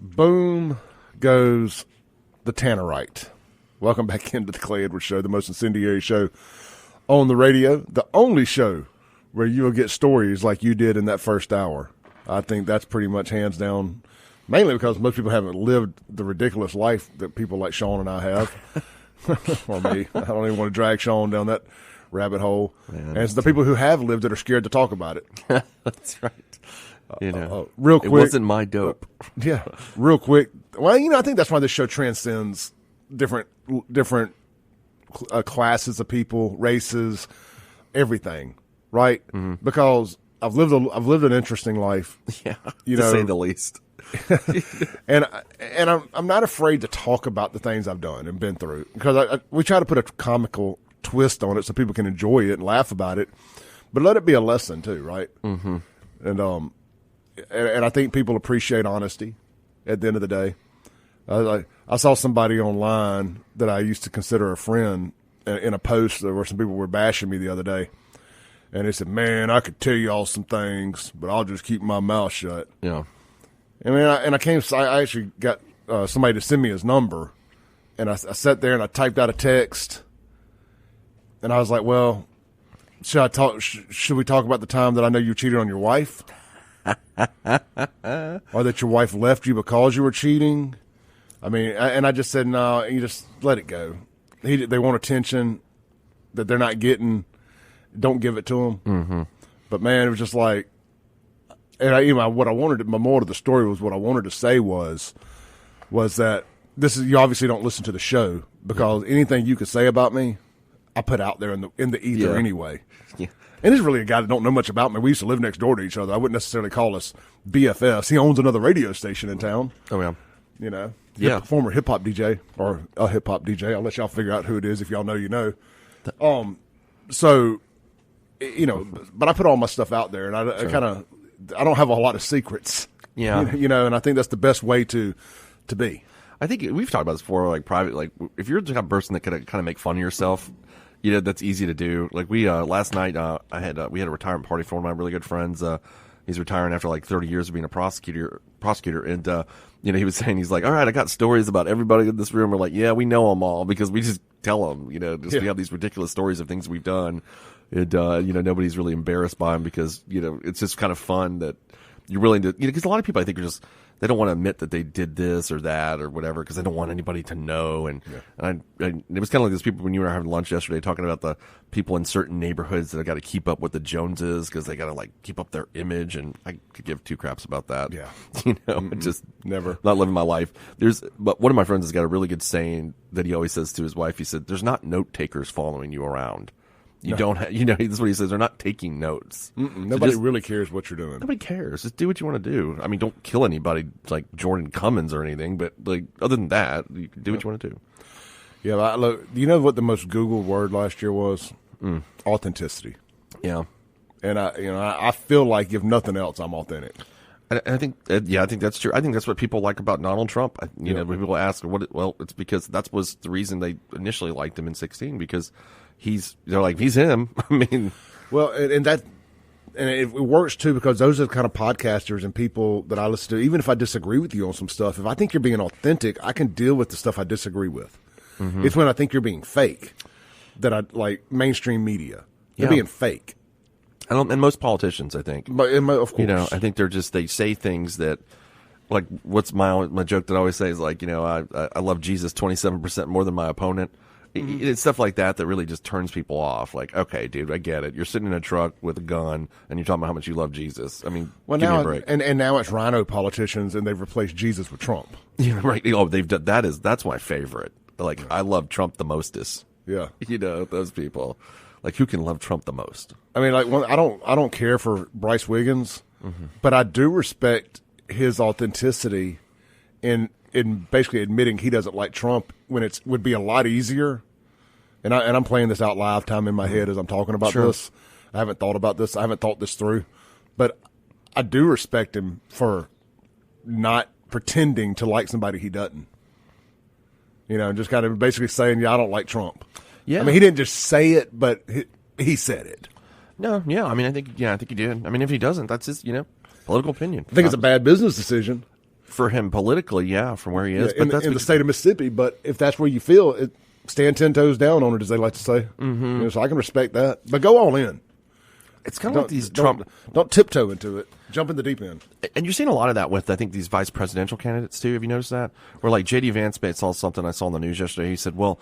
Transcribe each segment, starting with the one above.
Boom goes the Tannerite. Welcome back into the Clay Edwards Show, the most incendiary show on the radio, the only show where you will get stories like you did in that first hour. I think that's pretty much hands down, mainly because most people haven't lived the ridiculous life that people like Shaun and I have, or me. I don't even want to drag Shaun down that rabbit hole. Man, and it's the people who have lived it are scared to talk about it. That's right. Real quick. It wasn't my dope. Yeah, real quick. Well, I think that's why this show transcends different classes of people, races, everything, right? Mm-hmm. Because I've lived an interesting life. Yeah, to say the least. and I'm not afraid to talk about the things I've done and been through, because we try to put a comical twist on it so people can enjoy it and laugh about it, but let it be a lesson too, right? Mm-hmm. And I think people appreciate honesty at the end of the day. I saw somebody online that I used to consider a friend in a post where some people were bashing me the other day. And they said, man, I could tell you all some things, but I'll just keep my mouth shut. Yeah. I actually got somebody to send me his number. And I sat there and I typed out a text. And I was like, well, should we talk about the time that I know you cheated on your wife? Or that your wife left you because you were cheating? And I just said, no, you just let it go. They want attention that they're not getting. Don't give it to them. Mm-hmm. But man, it was just like, what I wanted. My moral of the story was what I wanted to say was that you obviously don't listen to the show, because anything you could say about me, I put out there in the ether anyway. Yeah. And he's really a guy that don't know much about me. We used to live next door to each other. I wouldn't necessarily call us BFFs. He owns another radio station in town. Oh, yeah. Former hip-hop DJ, or a hip-hop DJ. I'll let y'all figure out who it is. If y'all know, you know. But I put all my stuff out there, and I don't have a lot of secrets. Yeah. And I think that's the best way to be. I think we've talked about this before, like private, like if you're the kind of person that can kind of make fun of yourself, that's easy to do. Like we, last night, we had a retirement party for one of my really good friends. He's retiring after like 30 years of being a prosecutor. And, he was saying, he's like, all right, I got stories about everybody in this room. We're like, yeah, we know them all, because we just tell them, we have these ridiculous stories of things we've done. And, nobody's really embarrassed by them, because, it's just kind of fun that you're willing to, because a lot of people, I think, they don't want to admit that they did this or that or whatever, because they don't want anybody to know. And it was kind of like those people when you were having lunch yesterday talking about the people in certain neighborhoods that have got to keep up with the Joneses because they got to like keep up their image. And I could give two craps about that. Yeah. Just never not living my life. But one of my friends has got a really good saying that he always says to his wife. He said, there's not note takers following you around. You don't have, this is what he says. They're not taking notes. Nobody really cares what you're doing. Nobody cares. Just do what you want to do. Don't kill anybody like Jordan Cummins or anything, but like other than that, you can do what you want to do. Yeah, look, you know what the most Googled word last year was? Authenticity. Yeah. And I feel like if nothing else, I'm authentic. I think that's true. I think that's what people like about Donald Trump. When people ask it's because that was the reason they initially liked him in 2016, because they're like, he's him. Well, and it works too, because those are the kind of podcasters and people that I listen to. Even if I disagree with you on some stuff, if I think you're being authentic, I can deal with the stuff I disagree with. Mm-hmm. It's when I think you're being fake that I like mainstream media. They're being fake. And most politicians, I think. But of course, I think they say things that, like, what's my joke that I always say is like, I love Jesus 27% more than my opponent. Mm-hmm. It's stuff like that really just turns people off. Like, okay, dude, I get it. You're sitting in a truck with a gun and you're talking about how much you love Jesus. Give me a break. And now it's rhino politicians, and they've replaced Jesus with Trump. Yeah, right. Oh, they've done that's my favorite. Like, I love Trump the mostest. Yeah, those people. Like, who can love Trump the most? I don't care for Bryce Wiggins, but I do respect his authenticity in basically admitting he doesn't like Trump when it would be a lot easier. And I'm playing this out live time in my head as I'm talking about this. I haven't thought about this. I haven't thought this through. But I do respect him for not pretending to like somebody he doesn't. Just kind of basically saying, I don't like Trump. Yeah. He didn't just say it, but he said it. No, yeah. I think he did. If he doesn't, that's his, political opinion. I think it's a bad business decision for him politically, yeah, from where he is. Yeah, but in the state of Mississippi. But if that's where you feel it, stand 10 toes down on it, as they like to say. Mm-hmm. So I can respect that. But go all in. It's kind of like these Trump. Don't tiptoe into it. Jump in the deep end. And you're seeing a lot of that with, I think, these vice presidential candidates, too. Have you noticed that? Where, like, J.D. Vance saw something I saw on the news yesterday. He said, well,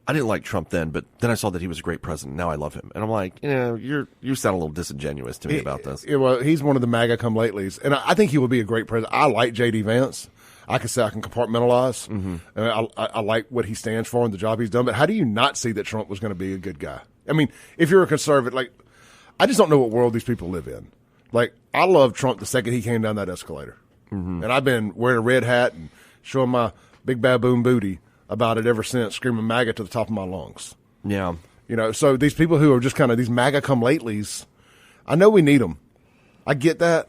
I didn't like Trump then, but then I saw that he was a great president. Now I love him. And I'm like, you sound a little disingenuous to me about this. Well, he's one of the MAGA come latelys. And I think he will be a great president. I like J.D. Vance. I can say I can compartmentalize. Mm-hmm. And I like what he stands for and the job he's done. But how do you not see that Trump was going to be a good guy? I mean, if you're a conservative, like, I just don't know what world these people live in. Like, I loved Trump the second he came down that escalator. Mm-hmm. And I've been wearing a red hat and showing my big baboon booty about it ever since, screaming MAGA to the top of my lungs. Yeah. So these people who are just kind of these MAGA come latelys, I know we need them. I get that.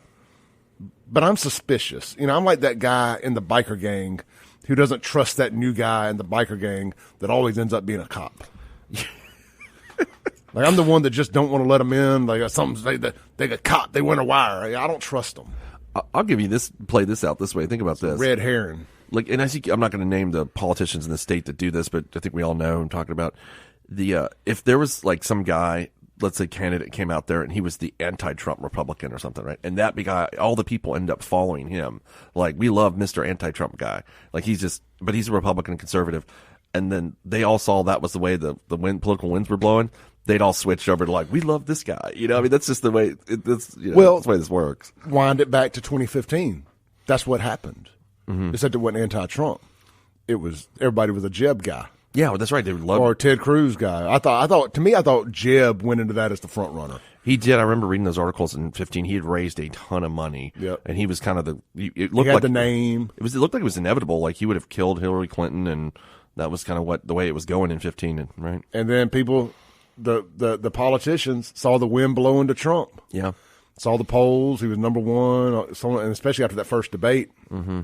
But I'm suspicious. I'm like that guy in the biker gang who doesn't trust that new guy in the biker gang that always ends up being a cop. Like, I'm the one that just don't want to let them in. Like, they a cop, they went a wire. I don't trust them. I'll give you this, play this out this way. Think about this. Red herring. Like, and I'm not going to name the politicians in the state that do this, but I think we all know I'm talking about. If there was like some guy, let's say candidate came out there and he was the anti-Trump Republican or something, right? And that guy, all the people end up following him. Like, we love Mr. Anti-Trump guy. Like, but he's a Republican conservative. And then they all saw that was the way the political winds were blowing. They'd all switch over to like, we love this guy. I mean, that's just the way that's the way this works. Wind it back to 2015. That's what happened. Mm-hmm. Except it wasn't anti-Trump. It was everybody was a Jeb guy. Yeah, well, that's right. They loved or Ted Cruz guy. I thought Jeb went into that as the front runner. He did. I remember reading those articles in 2015. He had raised a ton of money. Yep. And he was kind of it looked like the name. It looked like it was inevitable. Like he would have killed Hillary Clinton, and that was kind of the way it was going in 2015, right? And then people, the politicians saw the wind blowing to Trump. Yeah. Saw the polls. He was number one, and especially after that first debate. Mm-hmm.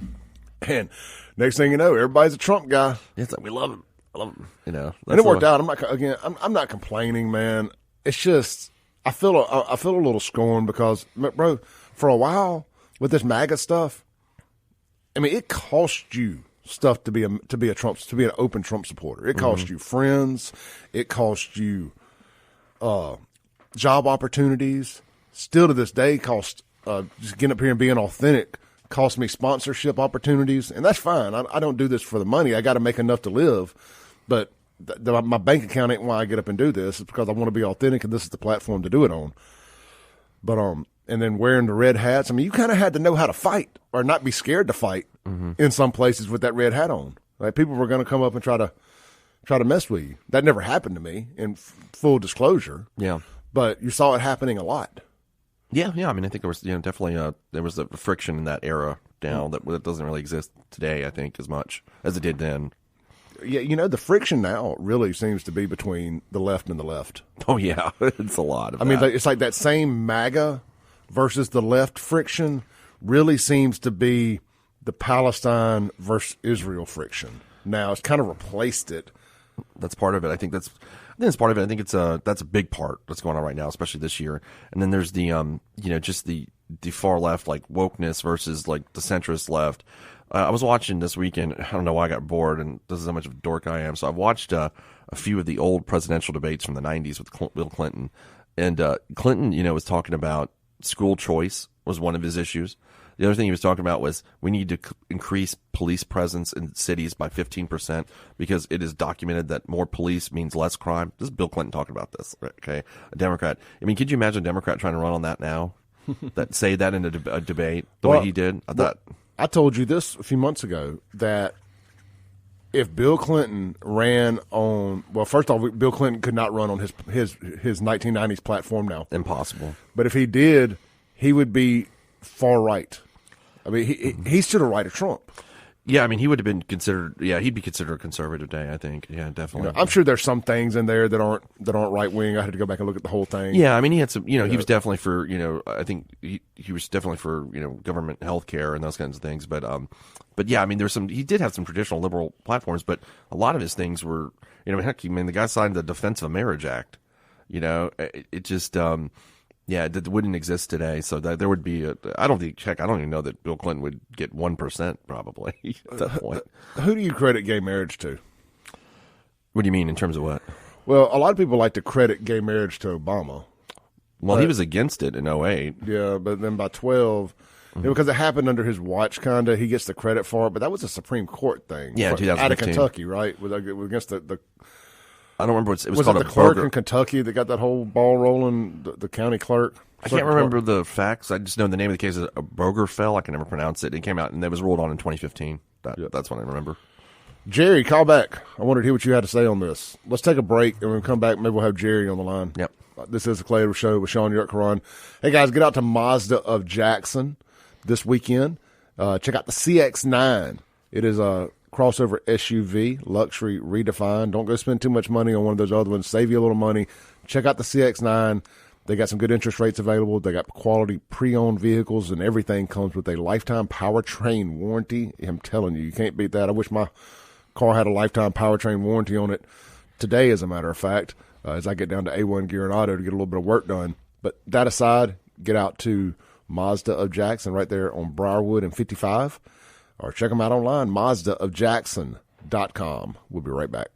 And next thing you know, everybody's a Trump guy. Yeah, it's like we love him. I love him. And it worked out. I'm not complaining, man. It's just I feel a little scorned because, bro, for a while with this MAGA stuff, I mean, it cost you stuff to be an open Trump supporter. It cost you friends. It cost you job opportunities. Still to this day, cost just getting up here and being authentic. Cost me sponsorship opportunities, and that's fine. I don't do this for the money. I got to make enough to live, but my bank account ain't why I get up and do this. It's because I want to be authentic, and this is the platform to do it on. But and then wearing the red hats. I mean, you kind of had to know how to fight or not be scared to fight in some places with that red hat on. Like people were going to come up and try to mess with you. That never happened to me. In full disclosure, yeah. But you saw it happening a lot. Yeah. I mean, I think there was definitely there was a friction in that era now that doesn't really exist today. I think as much as it did then. Yeah, the friction now really seems to be between the left and the left. Oh yeah, it's a lot. I mean, it's like that same MAGA versus the left friction really seems to be the Palestine versus Israel friction. Now it's kind of replaced it. That's part of it. I think that's part of it. I think that's a big part that's going on right now, especially this year. And then there's the just the far left, like wokeness versus like the centrist left. I was watching this weekend. I don't know why I got bored, and this is how much of a dork I am. So I've watched a few of the old presidential debates from the 90s with Bill Clinton. And Clinton, was talking about school choice was one of his issues. The other thing he was talking about was we need to increase police presence in cities by 15% because it is documented that more police means less crime. This is Bill Clinton talking about this, okay? A Democrat. I mean, could you imagine a Democrat trying to run on that now? Say that in a debate the way he did? I told you this a few months ago that if Bill Clinton ran on, well, first off, Bill Clinton could not run on his 1990s platform now. Impossible. But if he did, he would be far right. I mean, he's to the right of Trump. Yeah, I mean, he would have been considered. Yeah, he'd be considered a conservative today, I think. Yeah, definitely. I'm sure there's some things in there that aren't right wing. I had to go back and look at the whole thing. Yeah, I mean, he had some. He was definitely for. I think he was definitely for government health care and those kinds of things. But yeah, I mean, there's some. He did have some traditional liberal platforms, but a lot of his things were. Heck, the guy signed the Defense of Marriage Act. It just. Yeah, it wouldn't exist today. So that there would be I don't even know that Bill Clinton would get 1% probably at that point. Who do you credit gay marriage to? What do you mean in terms of what? Well, a lot of people like to credit gay marriage to Obama. Well, he was against it in 2008. Yeah, but then by 2012, because it happened under his watch, kind of, he gets the credit for it. But that was a Supreme Court thing. Yeah, 2015. Out of Kentucky, right? Against the I don't remember what it was was called. it the clerk in Kentucky that got that whole ball rolling, the county clerk? I can't remember the facts. I just know the name of the case is Obergefell. I can never pronounce it. It came out, and it was ruled on in 2015. That's what I remember. Jerry, call back. I wanted to hear what you had to say on this. Let's take a break, and when we come back, maybe we'll have Jerry on the line. Yep. This is the Clay Edwards Show with Shaun Yurtkuran. Hey, guys, get out to Mazda of Jackson this weekend. Check out the CX-9. It is a crossover SUV, luxury redefined. Don't go spend too much money on one of those other ones. Save you a little money. Check out the CX-9. They got some good interest rates available. They got quality pre-owned vehicles, and everything comes with a lifetime powertrain warranty. I'm telling you, you can't beat that. I wish my car had a lifetime powertrain warranty on it today, as a matter of fact, as I get down to A1 Gear and Auto to get a little bit of work done. But that aside, get out to Mazda of Jackson right there on Briarwood and 55, or check them out online, mazdaofjackson.com. We'll be right back.